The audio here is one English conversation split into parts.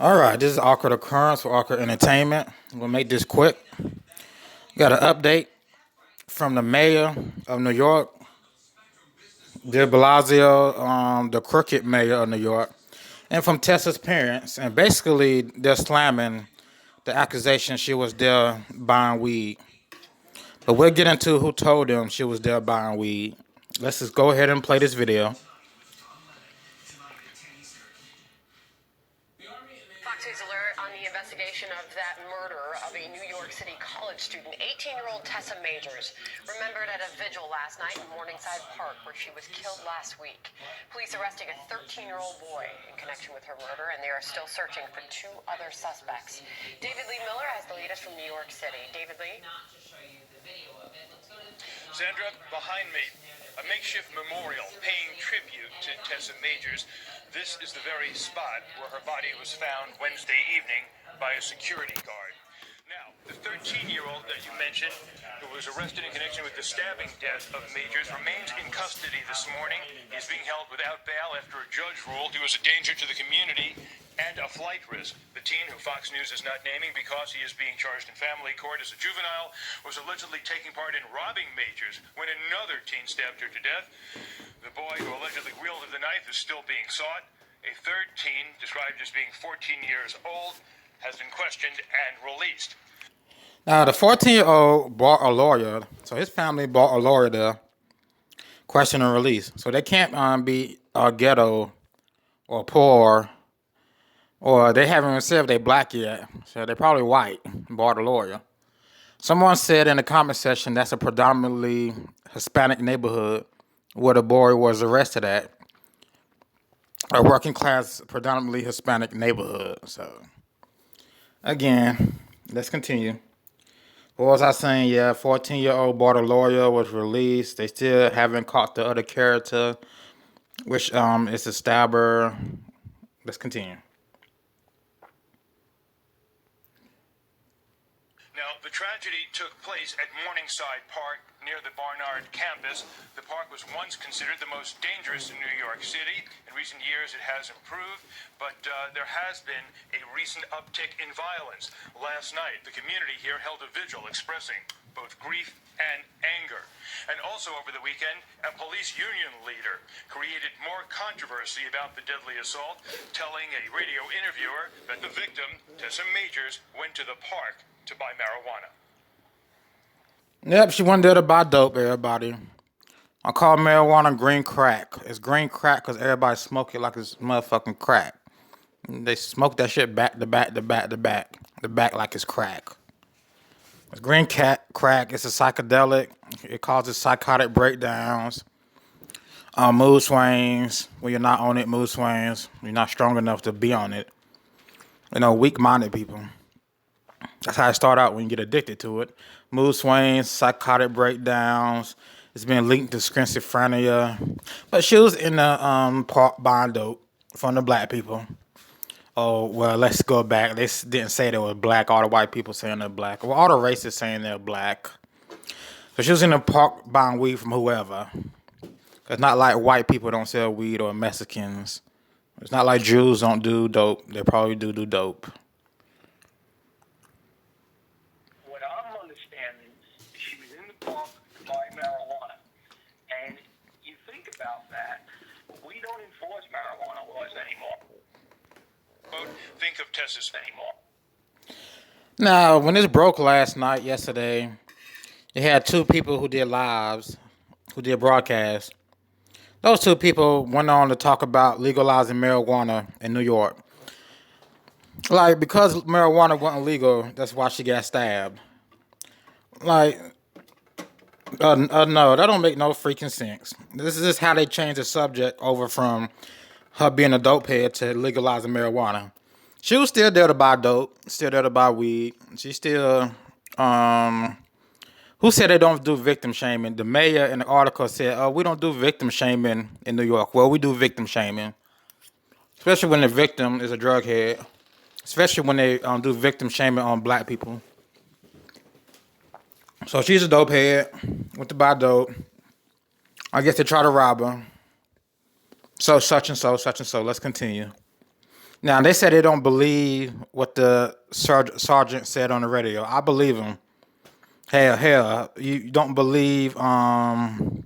All right, this is awkward occurrence for awkward entertainment. We'll make this quick. Got an update from the mayor of New York, De Blasio, the crooked mayor of New York, and from Tessa's parents. And basically, they're slamming the accusation she was there buying weed. But we'll get into who told them she was there buying weed. Let's just go ahead and play this video. Fox News alert on the investigation of that murder of a New York City college student, 18-year-old Tessa Majors, remembered at a vigil last night in Morningside Park where she was killed last week. Police arresting a 13-year-old boy in connection with her murder, and they are still searching for two other suspects. David Lee Miller has the latest from New York City. David Lee? Sandra, behind me, a makeshift memorial paying tribute to Tessa Majors. This is the very spot where her body was found Wednesday evening by a security guard. Now, the 13-year-old that you mentioned, who was arrested in connection with the stabbing death of Majors, remains in custody this morning. He's being held without bail after a judge ruled he was a danger to the community and a flight risk. The teen, who Fox News is not naming because he is being charged in family court as a juvenile, was allegedly taking part in robbing Majors when another teen stabbed her to death. The boy who allegedly wielded the knife is still being sought. A third teen, described as being 14 years old, has been questioned and released. Now, the 14-year-old bought a lawyer, so his family bought a lawyer to question and release. So they can't be ghetto or poor, or they haven't even said if they black yet. So they're probably white, bought a lawyer. Someone said in the comment section that's a predominantly Hispanic neighborhood where the boy was arrested at. A working class, predominantly Hispanic neighborhood. So, again, let's continue. What was I saying? Yeah, 14-year-old bought a lawyer, was released. They still haven't caught the other character, which is a stabber. Let's continue. Now, the tragedy took place at Morningside Park near the Barnard campus. The park was once considered the most dangerous in New York City. In recent years, it has improved, but there has been a recent uptick in violence. Last night, the community here held a vigil expressing both grief and anger. And also over the weekend, a police union leader created more controversy about the deadly assault, telling a radio interviewer that the victim, Tessa Majors, went to the park to buy marijuana. Yep, she went there to buy dope, everybody. I call marijuana green crack. It's green crack because everybody smoke it like it's motherfucking crack. They smoke that shit back to back to back to back. The back like it's crack. It's green crack. It's a psychedelic. It causes psychotic breakdowns, mood swings. When you're not on it, mood swings. You're not strong enough to be on it. Weak-minded people. That's how it start out when you get addicted to it. Mood swings, psychotic breakdowns. It's been linked to schizophrenia. But she was in the park buying dope from the black people. Oh, well, let's go back. They didn't say they were black. All the white people saying they're black. Well, all the racists saying they're black. So she was in the park buying weed from whoever. It's not like white people don't sell weed or Mexicans. It's not like Jews don't do dope. They probably do dope. What I'm understanding is she was in the park buying marijuana. And you think about that, we don't enforce marijuana laws anymore. Think of Tessa's anymore. Now, when this broke yesterday, it had two people who did lives, who did broadcasts. Those two people went on to talk about legalizing marijuana in New York. Like, because marijuana wasn't legal, that's why she got stabbed. Like, no, that don't make no freaking sense. This is just how they changed the subject over from her being a dope head to legalizing marijuana. She was still there to buy dope, still there to buy weed. She still, who said they don't do victim shaming? The mayor in the article said, oh, we don't do victim shaming in New York. Well, we do victim shaming. Especially when the victim is a drug head. Especially when they do victim shaming on black people. So she's a dope head, went to buy dope. I guess they try to rob her. So, such and so. Let's continue. Now they said they don't believe what the sergeant said on the radio. I believe him. Hell, you don't believe the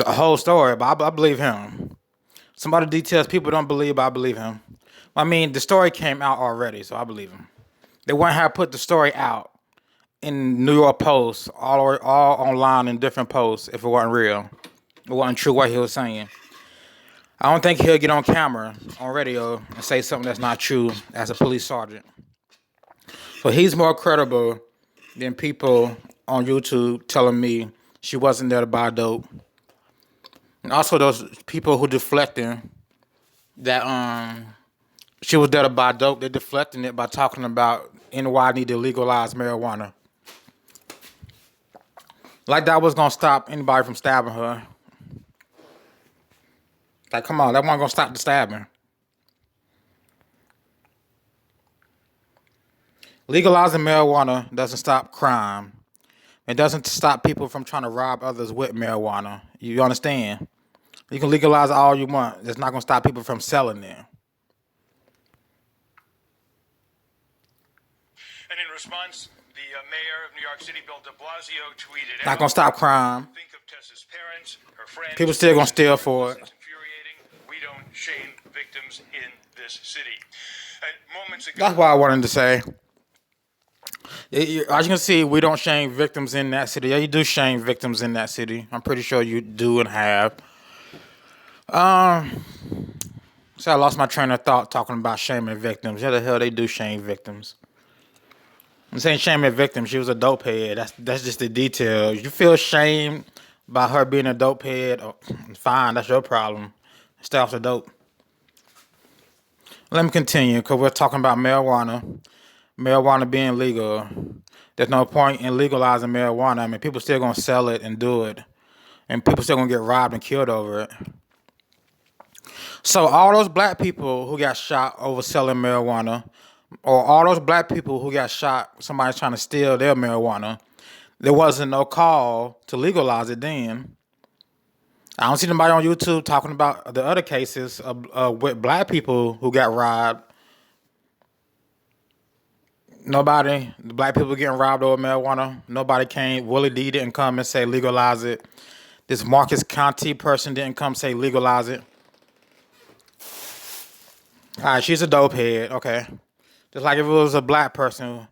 whole story, but I believe him. Some other details people don't believe, but I believe him. I mean, the story came out already, so I believe him. They wouldn't have put the story out in New York Post, all online in different posts if it wasn't real. It wasn't true what he was saying. I don't think he'll get on camera, on radio, and say something that's not true as a police sergeant. But he's more credible than people on YouTube telling me she wasn't there to buy dope. And also those people who deflecting that she was there to buy dope, they're deflecting it by talking about NY need to legalize marijuana. Like that was gonna stop anybody from stabbing her. Like, come on, that wasn't gonna stop the stabbing. Legalizing marijuana doesn't stop crime. It doesn't stop people from trying to rob others with marijuana. You understand? You can legalize all you want. It's not gonna stop people from selling it. And in response, the mayor of New York City, Bill de Blasio, tweeted Not gonna stop crime. Think of Tessa's parents, her friends. People still gonna steal for it. It's infuriating. We don't shame victims in this city. And moments ago, That's what I wanted to say. As you can see, we don't shame victims in that city. Yeah, you do shame victims in that city. I'm pretty sure you do and have. So I lost my train of thought talking about shaming victims. Yeah, the hell they do shame victims. I'm saying shaming victims. She was a dope head. That's just the details. You feel shame by her being a dope head? Oh, fine, that's your problem. Stay off the dope. Let me continue because we're talking about marijuana. Marijuana being legal. There's no point in legalizing marijuana. I mean, people still gonna sell it and do it, and people still gonna get robbed and killed over it. So all those black people who got shot over selling marijuana, or all those black people who got shot, somebody's trying to steal their marijuana, there wasn't no call to legalize it then. I don't see nobody on YouTube talking about the other cases with black people who got robbed. Nobody, the black people getting robbed over marijuana. Nobody came. Willie D didn't come and say legalize it. This Marcus County person didn't come say legalize it. All right, she's a dope head. Okay. Just like if it was a black person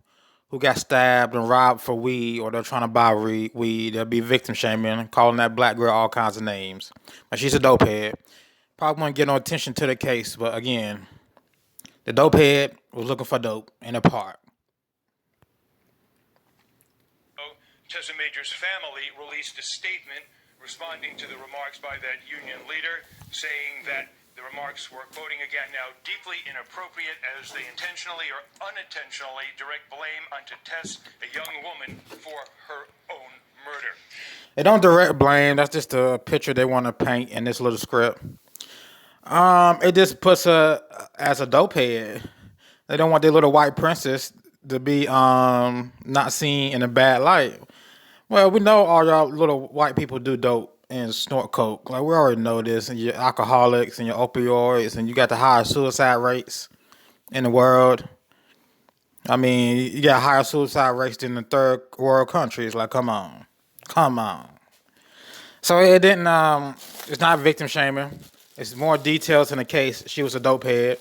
who got stabbed and robbed for weed or they're trying to buy weed, they'll be victim shaming, calling that black girl all kinds of names. But she's a dope head. Probably wouldn't get no attention to the case, but again, the dope head was looking for dope in a park. Tessa Majors' family released a statement responding to the remarks by that union leader, saying that the remarks were, quoting again now, deeply inappropriate as they intentionally or unintentionally direct blame onto Tess, a young woman, for her own murder. They don't direct blame. That's just a picture they want to paint in this little script. It just puts her as a dope head. They don't want their little white princess to be not seen in a bad light. Well, we know all y'all little white people do dope and snort coke. Like, we already know this. And you're alcoholics and your opioids and you got the highest suicide rates in the world. I mean, you got higher suicide rates than the third world countries. Like, come on. Come on. So it didn't, it's not victim shaming. It's more details in the case. She was a dope head.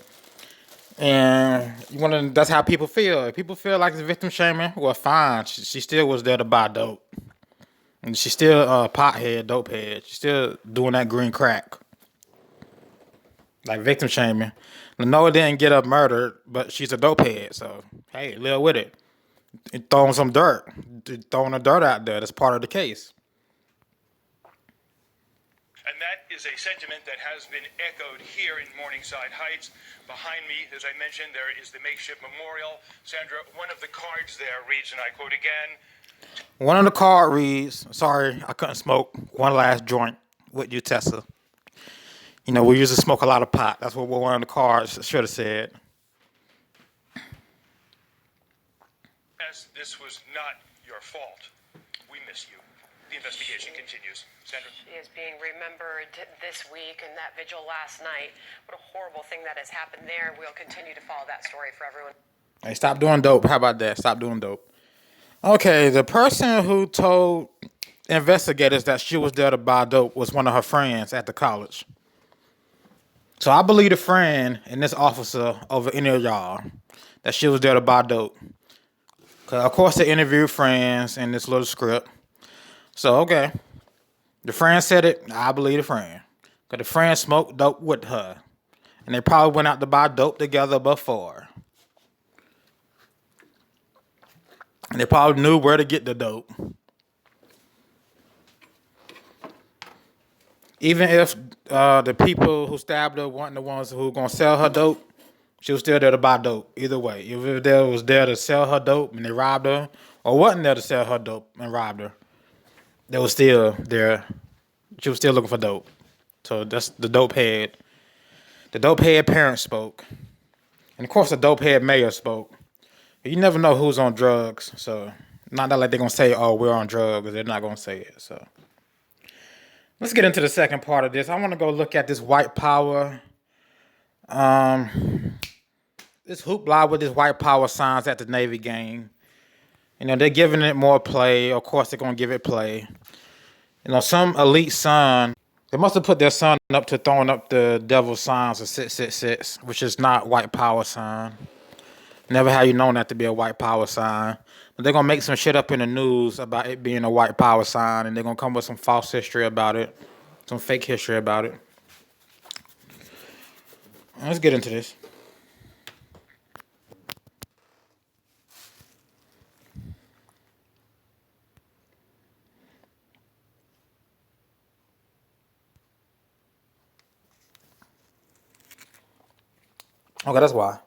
And that's how people feel. If people feel like it's victim shaming, well, fine. She still was there to buy dope. And she's still a pothead, dope head. She's still doing that green crack. Like victim shaming. Noah didn't get her murdered, but she's a dope head. So, hey, live with it. And throwing some dirt. Throwing the dirt out there. That's part of the case. And that is a sentiment that has been echoed here in Morningside Heights. Behind me, as I mentioned, there is the makeshift memorial. Sandra, one of the cards there reads, and I quote again, one of the card reads, sorry, I couldn't smoke one last joint with you, Tessa. You know, we usually smoke a lot of pot. That's what one of the cards should have said. Yes, this was not your fault. We miss you. The investigation continues. Sandra? She is being remembered this week and that vigil last night. What a horrible thing that has happened there. We'll continue to follow that story for everyone. Hey, stop doing dope. How about that? Stop doing dope. Okay, the person who told investigators that she was there to buy dope was one of her friends at the college. So I believe the friend and this officer over any of y'all that she was there to buy dope. Cause of course they interviewed friends in this little script. So okay, the friend said it. I believe the friend. Cause the friend smoked dope with her, and they probably went out to buy dope together before. And they probably knew where to get the dope. Even if the people who stabbed her weren't the ones who were going to sell her dope, she was still there to buy dope. Either way, if they was there to sell her dope and they robbed her, or wasn't there to sell her dope and robbed her, they was still there. She was still looking for dope. So that's the dope head. The dope head parents spoke. And of course the dope head mayor spoke. You never know who's on drugs, so not that like they're going to say, oh, we're on drugs. They're not going to say it, so. Let's get into the second part of this. I want to go look at this white power, this hoopla with this white power signs at the Navy game. You know, they're giving it more play. Of course, they're going to give it play. You know, some elite son, they must have put their son up to throwing up the devil signs of 666, which is not white power sign. Never have you known that to be a white power sign. But they're going to make some shit up in the news about it being a white power sign, and they're going to come with some false history about it, some fake history about it. Let's get into this. Okay, that's why.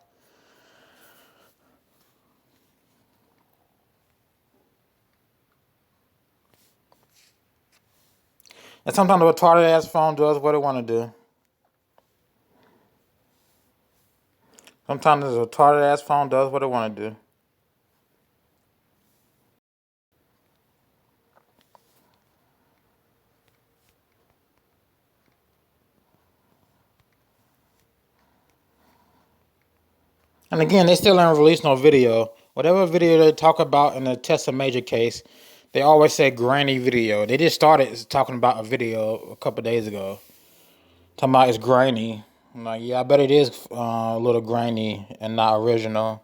And sometimes the retarded ass phone does what it want to do. Sometimes the retarded ass phone does what it want to do. And again, they still haven't released no video. Whatever video they talk about in the Tessa Major case, they always say grainy video. They just started talking about a video a couple days ago. Talking about it's grainy. I'm like, yeah, I bet it is a little grainy and not original.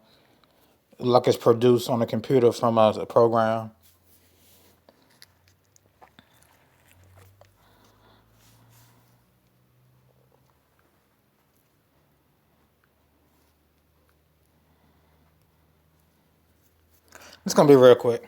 Like it's produced on a computer from a program. It's going to be real quick.